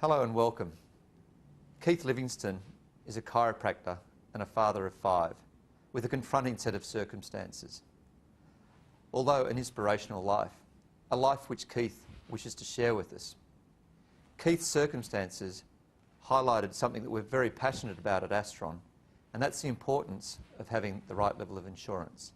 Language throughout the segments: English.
Hello and welcome. Keith Livingstone is a chiropractor and a father of 5 with a confronting set of circumstances. Although an inspirational life, a life which Keith wishes to share with us. Keith's circumstances highlighted something that we're very passionate about at Astron, and that's the importance of having the right level of insurance.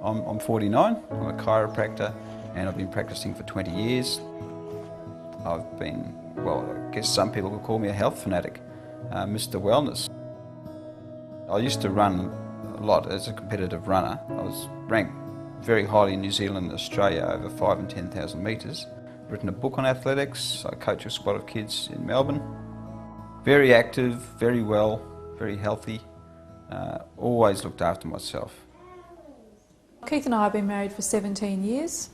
I'm 49, I'm a chiropractor and I've been practicing for 20 years. I've been, well, I guess some people would call me a health fanatic, Mr. Wellness. I used to run a lot as a competitive runner. I was ranked very highly in New Zealand and Australia over 5,000 and 10,000 metres. Written a book on athletics, I coach a squad of kids in Melbourne. Very active, very well, very healthy, always looked after myself. Keith and I have been married for 17 years.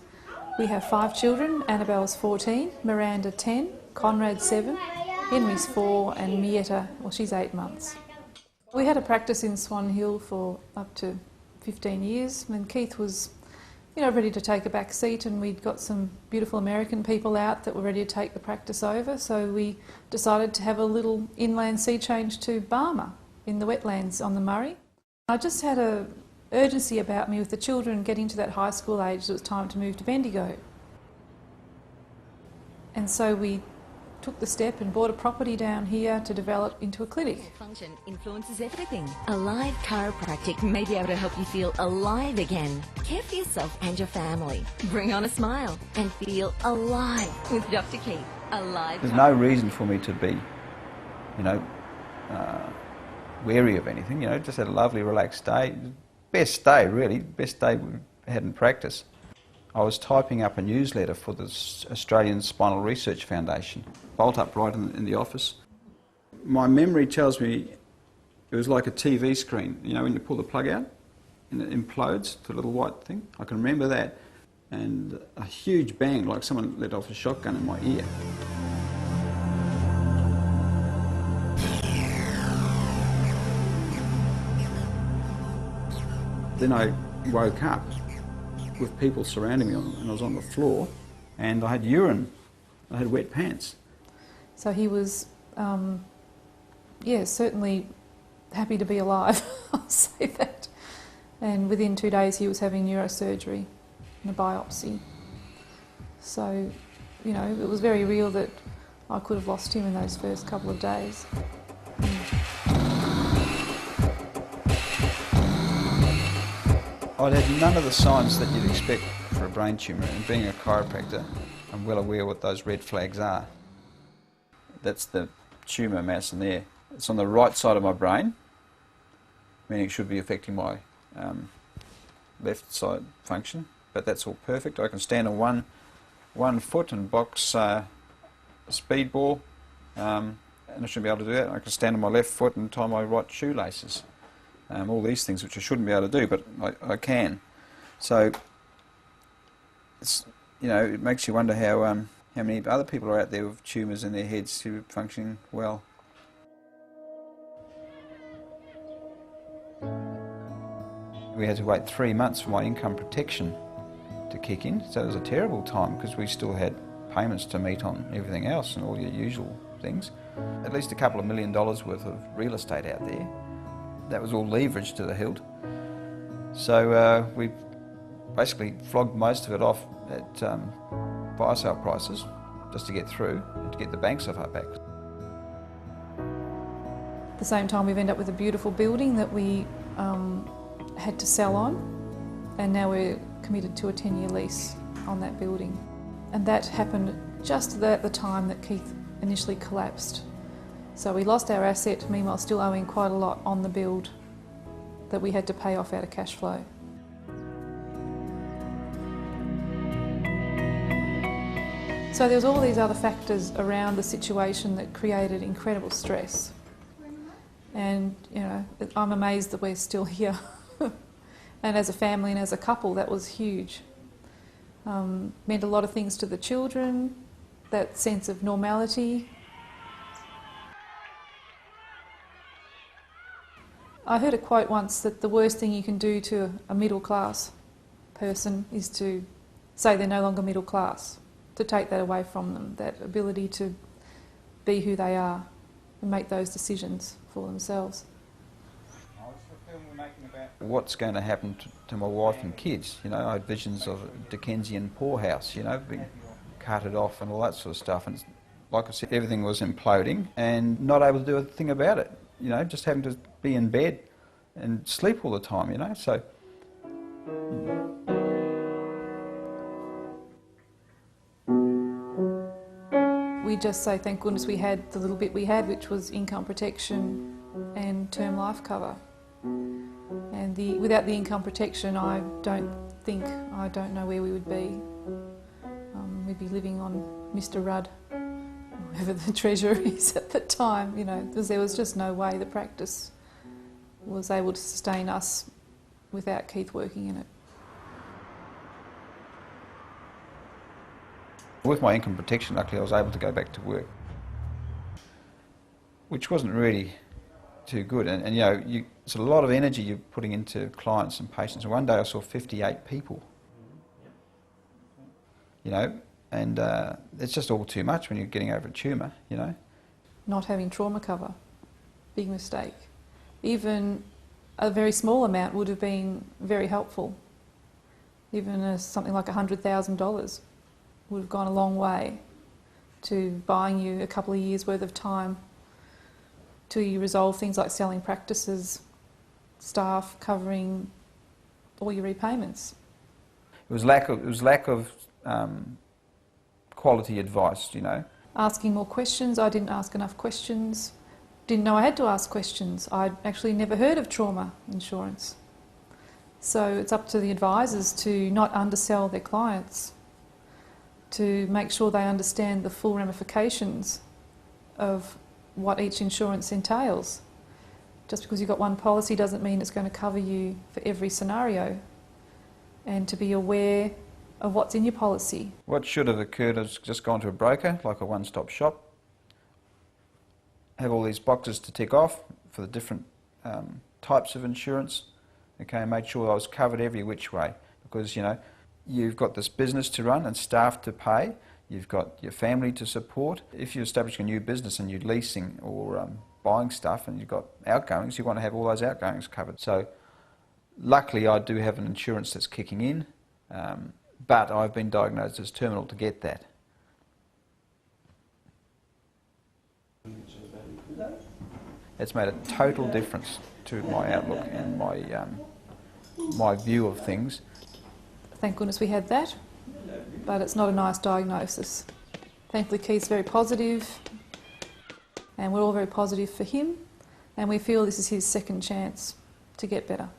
We have 5 children. Annabelle's 14, Miranda 10, Conrad 7, Henry's 4 and Mietta, well, she's 8 months. We had a practice in Swan Hill for up to 15 years when Keith was ready to take a back seat, and we'd got some beautiful American people out that were ready to take the practice over, so we decided to have a little inland sea change to Barmer in the wetlands on the Murray. I just had a urgency about me with the children getting to that high school age. It was time to move to Bendigo. And so we took the step and bought a property down here to develop into a clinic. Function influences everything. Alive Chiropractic may be able to help you feel alive again. Care for yourself and your family. Bring on a smile and feel alive with Dr. Keith. Alive. There's no reason for me to be, wary of anything. Just had a lovely relaxed day. Best day, really, best day we had in practice. I was typing up a newsletter for the Australian Spinal Research Foundation, bolt upright in the office. My memory tells me it was like a TV screen, when you pull the plug out and it implodes to a little white thing. I can remember that, and a huge bang, like someone let off a shotgun in my ear. Then I woke up with people surrounding me and I was on the floor and I had urine, I had wet pants. So he was, certainly happy to be alive, I'll say that. And within 2 days he was having neurosurgery and a biopsy. So, it was very real that I could have lost him in those first couple of days. I'd had none of the signs that you'd expect for a brain tumour, and being a chiropractor, I'm well aware what those red flags are. That's the tumour mass in there. It's on the right side of my brain, meaning it should be affecting my left side function, but that's all perfect. I can stand on one foot and box a speedball, and I shouldn't be able to do that. I can stand on my left foot and tie my right shoelaces. All these things which I shouldn't be able to do, but I can. So it's, it makes you wonder how many other people are out there with tumours in their heads who are functioning well. We had to wait 3 months for my income protection to kick in, so it was a terrible time because we still had payments to meet on everything else and all your usual things. At least a couple of $1 million worth of real estate out there. That was all leveraged to the hilt. So we basically flogged most of it off at fire sale prices just to get through and to get the banks off our backs. At the same time, we've ended up with a beautiful building that we had to sell on, and now we're committed to a 10-year lease on that building. And that happened just at the time that Keith initially collapsed. So we lost our asset, meanwhile still owing quite a lot on the build that we had to pay off out of cash flow. So there was all these other factors around the situation that created incredible stress. And, I'm amazed that we're still here. And as a family and as a couple, that was huge. Meant a lot of things to the children, that sense of normality. I heard a quote once that the worst thing you can do to a middle class person is to say they're no longer middle class, to take that away from them, that ability to be who they are and make those decisions for themselves. What's going to happen to my wife and kids? You know, I had visions of a Dickensian poorhouse, you know, being carted off and all that sort of stuff. And like I said, everything was imploding and not able to do a thing about it. You know, just having to be in bed and sleep all the time, you know, so... We just say thank goodness we had the little bit we had, which was income protection and term life cover. And without the income protection, I don't know where we would be. We'd be living on Mr. Rudd, whoever the treasurer is at the time, you know, because there was just no way the practice was able to sustain us without Keith working in it. With my income protection, luckily I was able to go back to work, which wasn't really too good. And you know, it's a lot of energy you're putting into clients and patients. And one day I saw 58 people, you know, and it's just all too much when you're getting over a tumour, you know. Not having trauma cover, big mistake. Even a very small amount would have been very helpful. Even something like $100,000 would have gone a long way to buying you a couple of years' worth of time till you resolve things like selling practices, staff, covering all your repayments. It was lack of quality advice, you know. Asking more questions. I didn't ask enough questions. Didn't know I had to ask questions. I'd actually never heard of trauma insurance. So it's up to the advisors to not undersell their clients, to make sure they understand the full ramifications of what each insurance entails. Just because you've got one policy doesn't mean it's going to cover you for every scenario, and to be aware of what's in your policy. What should have occurred is just gone to a broker, like a one-stop shop, have all these boxes to tick off for the different types of insurance, okay, and made sure I was covered every which way, because, you know, you've got this business to run and staff to pay, you've got your family to support. If you're establishing a new business and you're leasing or buying stuff and you've got outgoings, you want to have all those outgoings covered. So luckily I do have an insurance that's kicking in, but I've been diagnosed as terminal to get that. It's made a total difference to my outlook and my view of things. Thank goodness we had that, but it's not a nice diagnosis. Thankfully Keith's very positive, and we're all very positive for him, and we feel this is his second chance to get better.